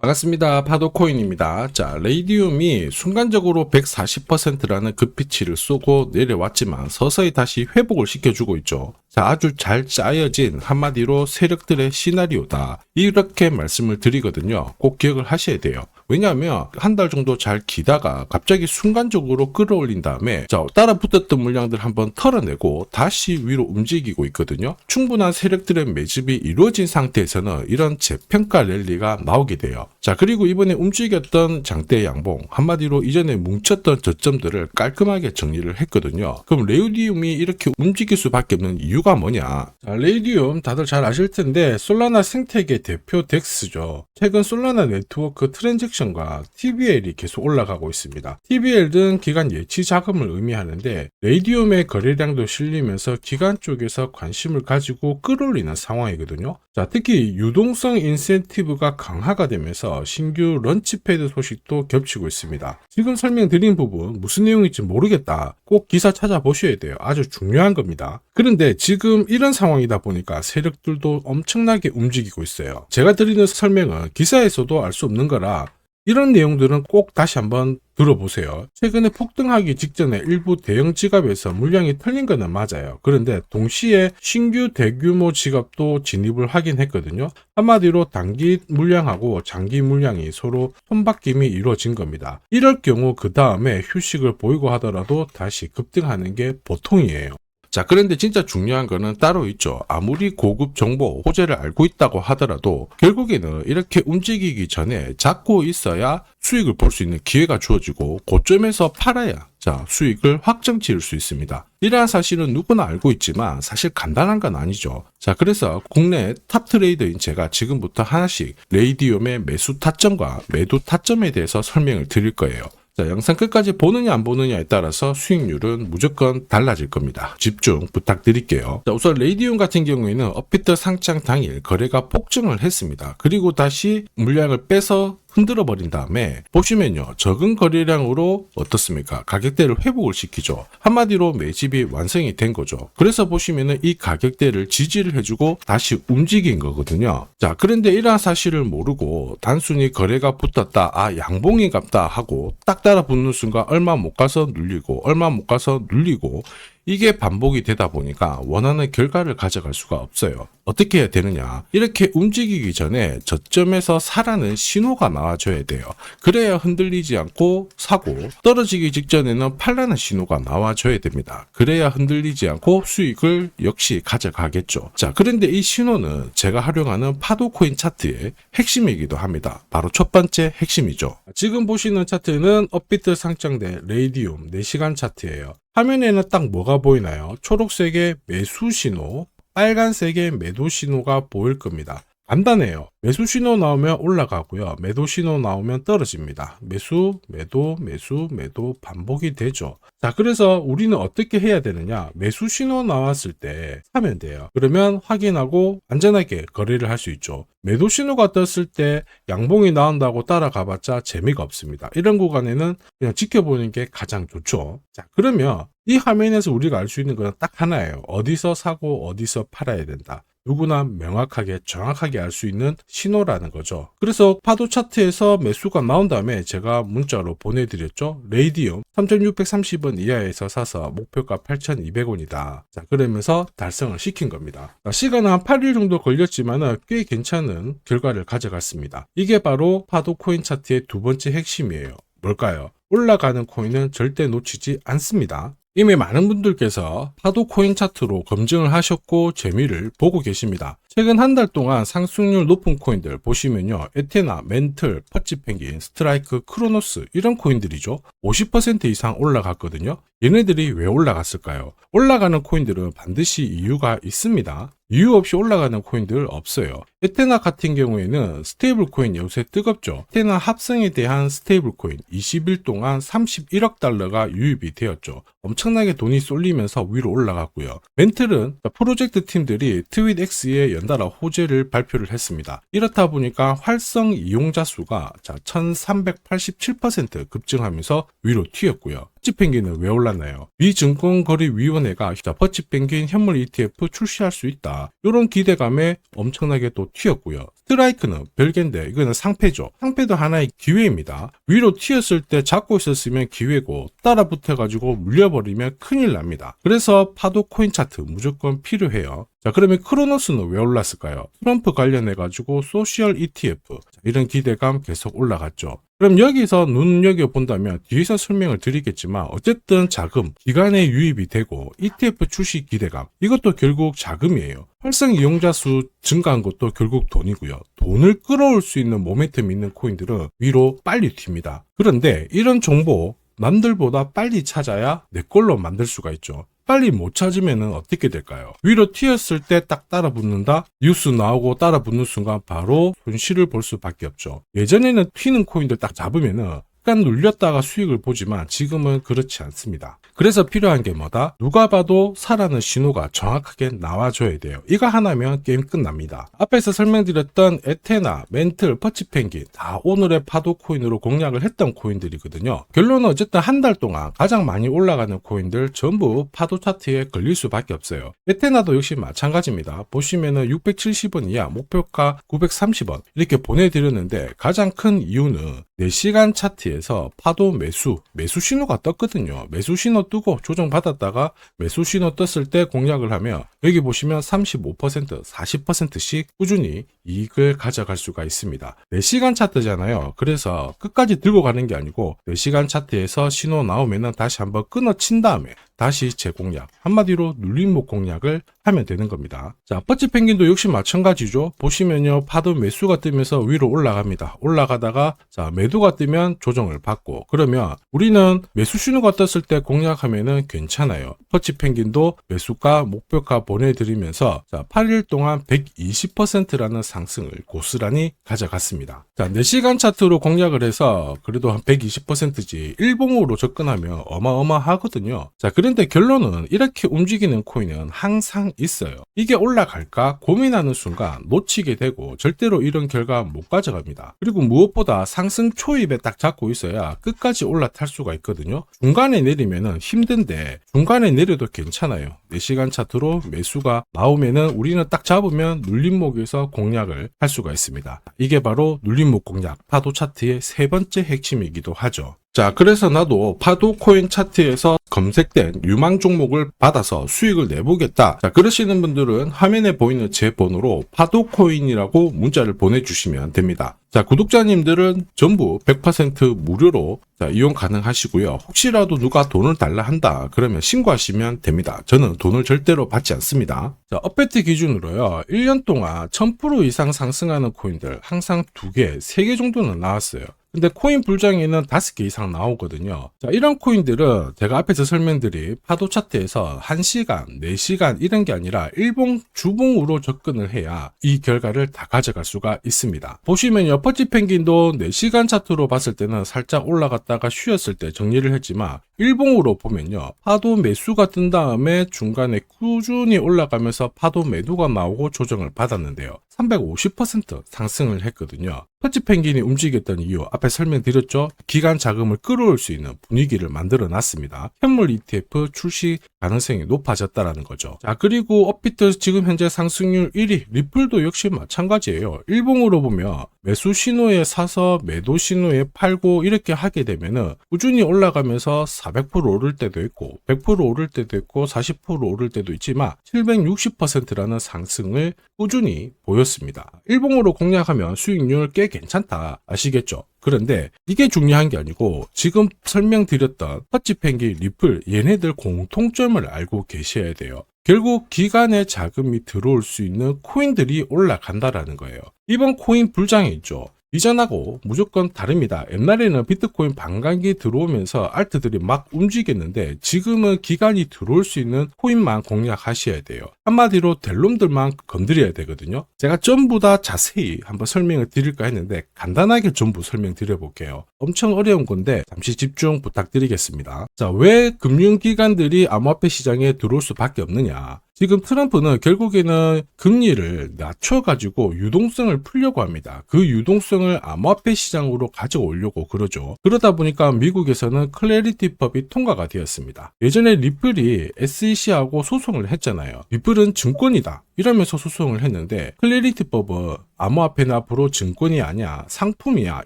반갑습니다. 파도코인입니다. 자, 레이디움이 순간적으로 140%라는 급피치를 쏘고 내려왔지만 서서히 다시 회복을 시켜주고 있죠. 자, 아주 잘 짜여진 한마디로 세력들의 시나리오다. 이렇게 말씀을 드리거든요. 꼭 기억을 하셔야 돼요. 왜냐하면 한 달 정도 잘 기다가 갑자기 순간적으로 끌어올린 다음에 자, 따라붙었던 물량들 한번 털어내고 다시 위로 움직이고 있거든요. 충분한 세력들의 매집이 이루어진 상태에서는 이런 재평가 랠리가 나오게 돼요. 자, 그리고 이번에 움직였던 장대 양봉, 한마디로 이전에 뭉쳤던 저점들을 깔끔하게 정리를 했거든요. 그럼 레이디움이 이렇게 움직일 수밖에 없는 이유가 뭐냐? 자, 레이디움 다들 잘 아실 텐데 솔라나 생태계 대표 덱스죠. 최근 솔라나 네트워크 트랜잭션과 TVL이 계속 올라가고 있습니다. TVL은 기간 예치 자금을 의미하는데 레이디움의 거래량도 실리면서 기간 쪽에서 관심을 가지고 끌어올리는 상황이거든요. 자, 특히 유동성 인센티브가 강화가 되면서 신규 런치패드 소식도 겹치고 있습니다. 지금 설명드린 부분 무슨 내용인지 모르겠다. 꼭 기사 찾아보셔야 돼요. 아주 중요한 겁니다. 그런데 지금 이런 상황이다 보니까 세력들도 엄청나게 움직이고 있어요. 제가 드리는 설명은 기사에서도 알 수 없는 거라 이런 내용들은 꼭 다시 한번 들어보세요. 최근에 폭등하기 직전에 일부 대형 지갑에서 물량이 털린 거는 맞아요. 그런데 동시에 신규 대규모 지갑도 진입을 하긴 했거든요. 한마디로 단기 물량하고 장기 물량이 서로 손바뀜이 이루어진 겁니다. 이럴 경우 그 다음에 휴식을 보이고 하더라도 다시 급등하는 게 보통이에요. 자, 그런데 진짜 중요한 거는 따로 있죠. 아무리 고급 정보, 호재를 알고 있다고 하더라도 결국에는 이렇게 움직이기 전에 잡고 있어야 수익을 볼 수 있는 기회가 주어지고 고점에서 팔아야 자, 수익을 확정 지을 수 있습니다. 이러한 사실은 누구나 알고 있지만 사실 간단한 건 아니죠. 자, 그래서 국내 탑 트레이더인 제가 지금부터 하나씩 레이디움의 매수 타점과 매도 타점에 대해서 설명을 드릴 거예요. 자, 영상 끝까지 보느냐 안 보느냐에 따라서 수익률은 무조건 달라질 겁니다. 집중 부탁드릴게요. 자, 우선 레이디움 같은 경우에는 업비트 상장 당일 거래가 폭증을 했습니다. 그리고 다시 물량을 빼서 흔들어 버린 다음에 보시면요, 적은 거래량으로 어떻습니까? 가격대를 회복을 시키죠. 한마디로 매집이 완성이 된 거죠. 그래서 보시면은 이 가격대를 지지를 해주고 다시 움직인 거거든요. 자, 그런데 이러한 사실을 모르고 단순히 거래가 붙었다, 아, 양봉이 같다 하고 딱 따라 붙는 순간 얼마 못 가서 눌리고 얼마 못 가서 눌리고 이게 반복이 되다 보니까 원하는 결과를 가져갈 수가 없어요. 어떻게 해야 되느냐? 이렇게 움직이기 전에 저점에서 사라는 신호가 나와줘야 돼요. 그래야 흔들리지 않고 사고, 떨어지기 직전에는 팔라는 신호가 나와줘야 됩니다. 그래야 흔들리지 않고 수익을 역시 가져가겠죠. 자, 그런데 이 신호는 제가 활용하는 파도코인 차트의 핵심이기도 합니다. 바로 첫 번째 핵심이죠. 지금 보시는 차트는 업비트 상장된 레이디움 4시간 차트예요. 화면에는 딱 뭐가 보이나요? 초록색의 매수 신호, 빨간색의 매도 신호가 보일 겁니다. 간단해요. 매수 신호 나오면 올라가고요. 매도 신호 나오면 떨어집니다. 매수, 매도, 매수, 매도 반복이 되죠. 자, 그래서 우리는 어떻게 해야 되느냐? 매수 신호 나왔을 때 사면 돼요. 그러면 확인하고 안전하게 거래를 할 수 있죠. 매도 신호가 떴을 때 양봉이 나온다고 따라가봤자 재미가 없습니다. 이런 구간에는 그냥 지켜보는 게 가장 좋죠. 자, 그러면 이 화면에서 우리가 알 수 있는 건 딱 하나예요. 어디서 사고 어디서 팔아야 된다. 누구나 명확하게 정확하게 알 수 있는 신호라는 거죠. 그래서 파도 차트에서 매수가 나온 다음에 제가 문자로 보내드렸죠. 레이디움 3630원 이하에서 사서 목표가 8200원이다. 자, 그러면서 달성을 시킨 겁니다. 자, 시간은 한 8일 정도 걸렸지만 꽤 괜찮은 결과를 가져갔습니다. 이게 바로 파도 코인 차트의 두 번째 핵심이에요. 뭘까요? 올라가는 코인은 절대 놓치지 않습니다. 이미 많은 분들께서 파도 코인 차트로 검증을 하셨고 재미를 보고 계십니다. 최근 한 달 동안 상승률 높은 코인들 보시면요, 에테나, 멘틀, 퍼치펭귄, 스트라이크, 크로노스 이런 코인들이죠. 50% 이상 올라갔거든요. 얘네들이 왜 올라갔을까요? 올라가는 코인들은 반드시 이유가 있습니다. 이유 없이 올라가는 코인들 없어요. 에테나 같은 경우에는 스테이블 코인 요새 뜨겁죠. 에테나 합성에 대한 스테이블 코인 20일 동안 31억 달러가 유입이 되었죠. 엄청나게 돈이 쏠리면서 위로 올라갔고요. 멘틀은 프로젝트 팀들이 트윗X에 연달아 호재를 발표를 했습니다. 이렇다 보니까 활성 이용자 수가 1387% 급증하면서 위로 튀었고요. 퍼치펭귄은 왜 올랐나요? 미증권거래위원회가 퍼치펭귄 현물 ETF 출시할 수 있다. 이런 기대감에 엄청나게 또 튀었고요. 스트라이크는 별개인데 이거는 상패죠. 상패도 하나의 기회입니다. 위로 튀었을 때 잡고 있었으면 기회고 따라 붙어가지고 물려버리면 큰일 납니다. 그래서 파도 코인 차트 무조건 필요해요. 자, 그러면 크로노스는 왜 올랐을까요? 트럼프 관련해가지고 소셜 ETF 이런 기대감 계속 올라갔죠. 그럼 여기서 눈여겨본다면 뒤에서 설명을 드리겠지만 어쨌든 자금, 기간에 유입이 되고 ETF 출시 기대감 이것도 결국 자금이에요. 활성 이용자 수 증가한 것도 결국 돈이고요. 돈을 끌어올 수 있는 모멘텀 있는 코인들은 위로 빨리 튑니다. 그런데 이런 정보 남들보다 빨리 찾아야 내 걸로 만들 수가 있죠. 빨리 못 찾으면 어떻게 될까요? 위로 튀었을 때 딱 따라 붙는다? 뉴스 나오고 따라 붙는 순간 바로 손실을 볼 수밖에 없죠. 예전에는 튀는 코인들 딱 잡으면은 약간 눌렸다가 수익을 보지만 지금은 그렇지 않습니다. 그래서 필요한 게 뭐다? 누가 봐도 사라는 신호가 정확하게 나와줘야 돼요. 이거 하나면 게임 끝납니다. 앞에서 설명드렸던 에테나, 멘틀, 퍼치펭귄 다 오늘의 파도 코인으로 공략을 했던 코인들이거든요. 결론은 어쨌든 한 달 동안 가장 많이 올라가는 코인들 전부 파도 차트에 걸릴 수밖에 없어요. 에테나도 역시 마찬가지입니다. 보시면은 670원 이하 목표가 930원 이렇게 보내드렸는데 가장 큰 이유는 4시간 차트에서 파도 매수 신호가 떴거든요. 매수 신호 뜨고 조정받았다가 매수 신호 떴을 때 공략을 하면 여기 보시면 35%, 40%씩 꾸준히 이익을 가져갈 수가 있습니다. 4시간 차트잖아요. 그래서 끝까지 들고 가는 게 아니고 4시간 차트에서 신호 나오면은 다시 한번 끊어 친 다음에 다시 재공략, 한마디로 눌림목 공략을 하면 되는 겁니다. 자, 퍼치펭귄도 역시 마찬가지죠. 보시면요, 파도 매수가 뜨면서 위로 올라갑니다. 올라가다가 자, 매도가 뜨면 조정을 받고 그러면 우리는 매수 신호가 떴을 때 공략하면은 괜찮아요. 퍼치펭귄도 매수가, 목표가 보내드리면서 자, 8일 동안 120%라는 상승을 고스란히 가져갔습니다. 자, 4시간 차트로 공략을 해서 그래도 한 120%지 일봉으로 접근하면 어마어마하거든요. 자, 그런데 결론은 이렇게 움직이는 코인은 항상 있어요. 이게 올라갈까 고민하는 순간 놓치게 되고 절대로 이런 결과 못 가져갑니다. 그리고 무엇보다 상승 초입에 딱 잡고 있어야 끝까지 올라탈 수가 있거든요. 중간에 내리면은 힘든데 중간에 내려도 괜찮아요. 4시간 차트로 매수가 나오면은 우리는 딱 잡으면 눌림목에서 공략을 할 수가 있습니다. 이게 바로 눌림목 공략, 파도 차트의 세 번째 핵심이기도 하죠. 자, 그래서 나도 파도 코인 차트에서 검색된 유망 종목을 받아서 수익을 내보겠다. 자, 그러시는 분들은 화면에 보이는 제 번호로 파도 코인이라고 문자를 보내주시면 됩니다. 자, 구독자님들은 전부 100% 무료로 이용 가능하시고요. 혹시라도 누가 돈을 달라 한다 그러면 신고하시면 됩니다. 저는 돈을 절대로 받지 않습니다. 자, 업베트 기준으로요. 1년 동안 1000% 이상 상승하는 코인들 항상 2개, 3개 정도는 나왔어요. 근데 코인 불장에는 5개 이상 나오거든요. 자, 이런 코인들은 제가 앞에서 설명드린 파도 차트에서 1시간, 4시간 이런 게 아니라 일봉, 주봉으로 접근을 해야 이 결과를 다 가져갈 수가 있습니다. 보시면요, 퍼치펭귄도 4시간 차트로 봤을 때는 살짝 올라갔다가 쉬었을 때 정리를 했지만 일봉으로 보면요, 파도 매수가 뜬 다음에 중간에 꾸준히 올라가면서 파도 매도가 나오고 조정을 받았는데요. 350% 상승을 했거든요. 퍼치펭귄이 움직였던 이유 앞에 설명드렸죠. 기간 자금을 끌어올 수 있는 분위기를 만들어 놨습니다. 현물 ETF 출시 가능성이 높아졌다라는 거죠. 자, 그리고 업비트 지금 현재 상승률 1위, 리플도 역시 마찬가지예요. 일봉으로 보면 매수 신호에 사서 매도 신호에 팔고 이렇게 하게 되면은 꾸준히 올라가면서 400% 오를 때도 있고 100% 오를 때도 있고 40% 오를 때도 있지만 760%라는 상승을 꾸준히 보였습니다. 일봉으로 공략하면 수익률 꽤 괜찮다 아시겠죠? 그런데 이게 중요한 게 아니고 지금 설명드렸던 퍼치펭귄, 리플 얘네들 공통점을 알고 계셔야 돼요. 결국 기간에 자금이 들어올 수 있는 코인들이 올라간다라는 거예요. 이번 코인 불장이 있죠. 이전하고 무조건 다릅니다. 옛날에는 비트코인 반감기 들어오면서 알트들이 막 움직였는데 지금은 기간이 들어올 수 있는 코인만 공략하셔야 돼요. 한마디로 될 놈들만 건드려야 되거든요. 제가 전부 다 자세히 한번 설명을 드릴까 했는데 간단하게 전부 설명드려 볼게요. 엄청 어려운 건데 잠시 집중 부탁드리겠습니다. 자, 왜 금융기관들이 암호화폐 시장에 들어올 수밖에 없느냐? 지금 트럼프는 결국에는 금리를 낮춰가지고 유동성을 풀려고 합니다. 그 유동성을 암호화폐 시장으로 가져오려고 그러죠. 그러다 보니까 미국에서는 클래리티법이 통과가 되었습니다. 예전에 리플이 SEC하고 소송을 했잖아요. 리플은 증권이다 이러면서 소송을 했는데 클래리티법은 암호화폐는 앞으로 증권이 아니야 상품이야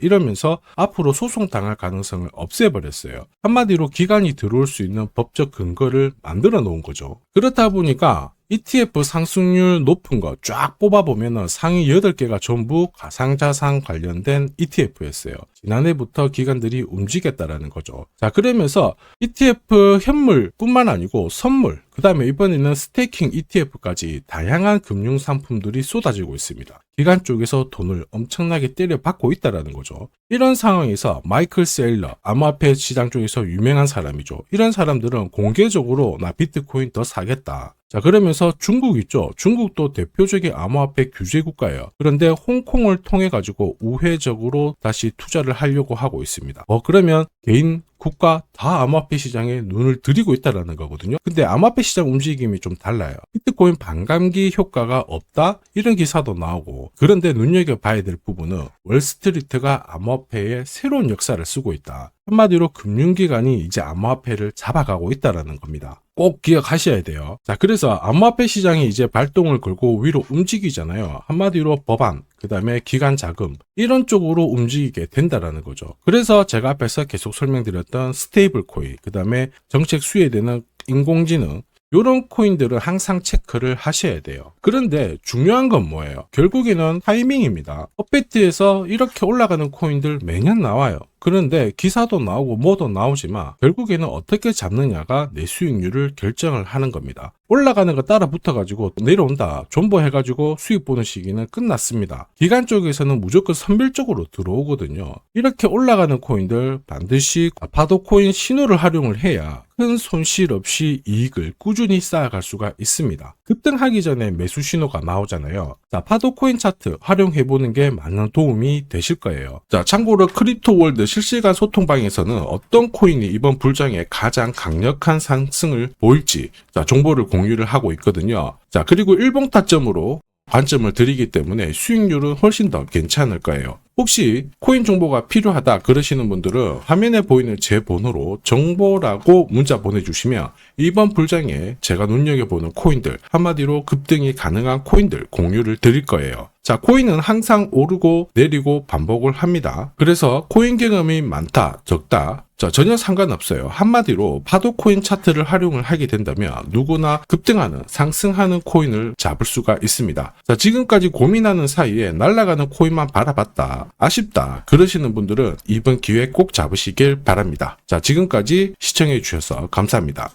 이러면서 앞으로 소송당할 가능성을 없애버렸어요. 한마디로 기관이 들어올 수 있는 법적 근거를 만들어 놓은 거죠. 그렇다 보니까 ETF 상승률 높은 거 쫙 뽑아보면 상위 8개가 전부 가상자산 관련된 ETF였어요. 지난해부터 기관들이 움직였다라는 거죠. 자, 그러면서 ETF 현물뿐만 아니고 선물, 그 다음에 이번에는 스테이킹 ETF까지 다양한 금융 상품들이 쏟아지고 있습니다. 기관 쪽에서 돈을 엄청나게 때려받고 있다라는 거죠. 이런 상황에서 마이클 세일러, 암호화폐 시장 쪽에서 유명한 사람이죠. 이런 사람들은 공개적으로 나 비트코인 더 사겠다. 자, 그러면서 중국 있죠. 중국도 대표적인 암호화폐 규제 국가예요. 그런데 홍콩을 통해 가지고 우회적으로 다시 투자를 하려고 하고 있습니다. 그러면 개인 국가 다 암호화폐 시장에 눈을 들이고 있다는 거거든요. 근데 암호화폐 시장 움직임이 좀 달라요. 비트코인 반감기 효과가 없다? 이런 기사도 나오고, 그런데 눈여겨봐야 될 부분은 월스트리트가 암호화폐의 새로운 역사를 쓰고 있다. 한마디로 금융기관이 이제 암호화폐를 잡아가고 있다는 겁니다. 꼭 기억하셔야 돼요. 자, 그래서 암호화폐 시장이 이제 발동을 걸고 위로 움직이잖아요. 한마디로 법안, 그 다음에 기관 자금 이런 쪽으로 움직이게 된다라는 거죠. 그래서 제가 앞에서 계속 설명드렸던 스테이블 코인, 그 다음에 정책 수혜되는 인공지능 이런 코인들은 항상 체크를 하셔야 돼요. 그런데 중요한 건 뭐예요? 결국에는 타이밍입니다. 업비트에서 이렇게 올라가는 코인들 매년 나와요. 그런데 기사도 나오고 뭐도 나오지만 결국에는 어떻게 잡느냐가 내 수익률을 결정을 하는 겁니다. 올라가는 거 따라 붙어가지고 내려온다 존버해가지고 수익 보는 시기는 끝났습니다. 기관 쪽에서는 무조건 선별적으로 들어오거든요. 이렇게 올라가는 코인들 반드시 파도 코인 신호를 활용을 해야 큰 손실 없이 이익을 꾸준히 쌓아갈 수가 있습니다. 급등하기 전에 매수 신호가 나오잖아요. 자, 파도 코인 차트 활용해보는 게 많은 도움이 되실 거예요. 자, 참고로 크립토 월드 실시간 소통방에서는 어떤 코인이 이번 불장에 가장 강력한 상승을 보일지 정보를 공유를 하고 있거든요. 자, 그리고 일봉 타점으로 관점을 드리기 때문에 수익률은 훨씬 더 괜찮을 거예요. 혹시 코인 정보가 필요하다 그러시는 분들은 화면에 보이는 제 번호로 정보라고 문자 보내주시면 이번 불장에 제가 눈여겨보는 코인들, 한마디로 급등이 가능한 코인들 공유를 드릴 거예요. 자, 코인은 항상 오르고 내리고 반복을 합니다. 그래서 코인 경험이 많다, 적다 전혀 상관없어요. 한마디로 파도 코인 차트를 활용을 하게 된다면 누구나 급등하는, 상승하는 코인을 잡을 수가 있습니다. 자, 지금까지 고민하는 사이에 날아가는 코인만 바라봤다, 아쉽다 그러시는 분들은 이번 기회 꼭 잡으시길 바랍니다. 자, 지금까지 시청해 주셔서 감사합니다.